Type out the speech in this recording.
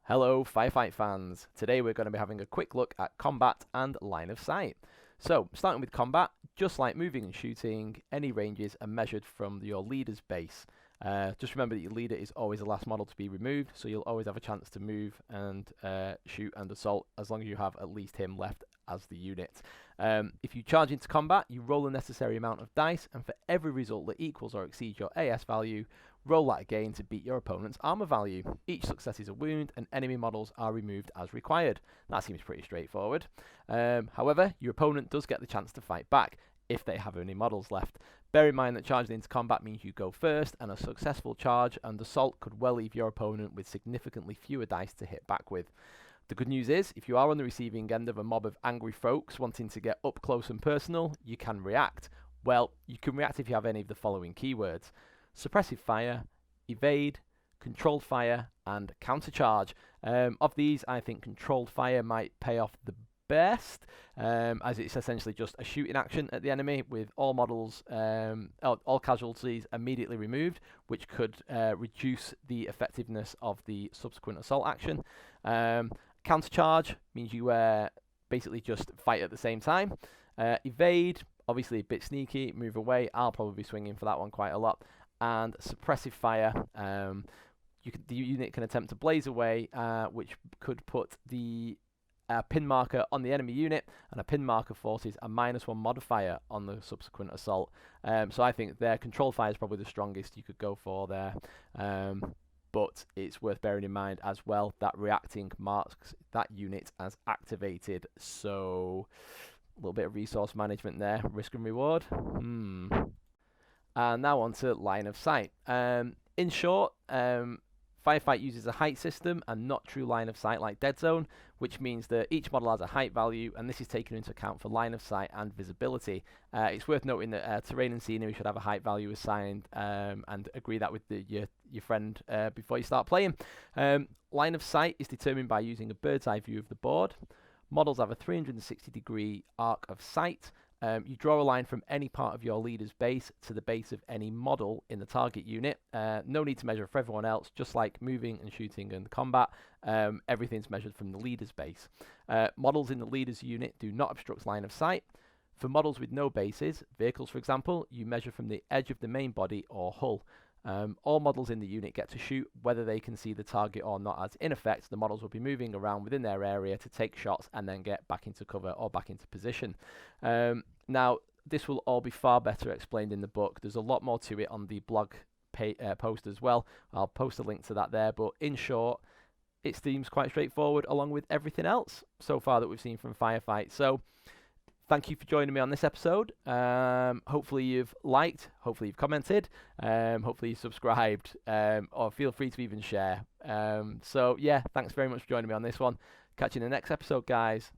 Hello Firefight fans, today we're going to be having a quick look at combat and line of sight. So, starting with combat, just like moving and shooting, any ranges are measured from your leader's base. Just remember that your leader is always the last model to be removed, so you'll always have a chance to move and shoot and assault as long as you have at least him left as the unit. If you charge into combat, you roll the necessary amount of dice, and for every result that equals or exceeds your AS value, roll that again to beat your opponent's armor value. Each success is a wound, and enemy models are removed as required. That seems pretty straightforward. However, your opponent does get the chance to fight back if they have any models left. Bear in mind that charging into combat means you go first, and a successful charge and assault could well leave your opponent with significantly fewer dice to hit back with. The good news is, if you are on the receiving end of a mob of angry folks wanting to get up close and personal, you can react. Well, you can react if you have any of the following keywords: suppressive fire, evade, controlled fire, and countercharge. Of these, I think controlled fire might pay off the best, as it's essentially just a shooting action at the enemy with all models, all casualties immediately removed, which could reduce the effectiveness of the subsequent assault action. Countercharge means you basically just fight at the same time. Evade, obviously a bit sneaky, move away. I'll probably be swinging for that one quite a lot. And suppressive fire, the unit can attempt to blaze away, which could put the pin marker on the enemy unit, and a pin marker forces a -1 modifier on the subsequent assault. So I think their control fire is probably the strongest you could go for there. But it's worth bearing in mind as well that reacting marks that unit as activated. So a little bit of resource management there, risk and reward. And now on to line of sight. In short, Firefight uses a height system and not true line of sight like Dead Zone, which means that each model has a height value, and this is taken into account for line of sight and visibility. It's worth noting that terrain and scenery should have a height value assigned, and agree that with your friend before you start playing. Line of sight is determined by using a bird's eye view of the board. Models have a 360-degree arc of sight. You draw a line from any part of your leader's base to the base of any model in the target unit. No need to measure for everyone else, just like moving and shooting and combat. Everything's measured from the leader's base. Models in the leader's unit do not obstruct line of sight. For models with no bases, vehicles for example, you measure from the edge of the main body or hull. All models in the unit get to shoot whether they can see the target or not, as in effect the models will be moving around within their area to take shots and then get back into cover or back into position. Now this will all be far better explained in the book. There's a lot more to it on the blog post as well. I'll post a link to that there, but in short, it seems quite straightforward along with everything else so far that we've seen from Firefight. So thank you for joining me on this episode. Hopefully you've liked, hopefully you've commented, hopefully you subscribed, or feel free to even share. So yeah, thanks very much for joining me on this one. Catch you in the next episode, guys.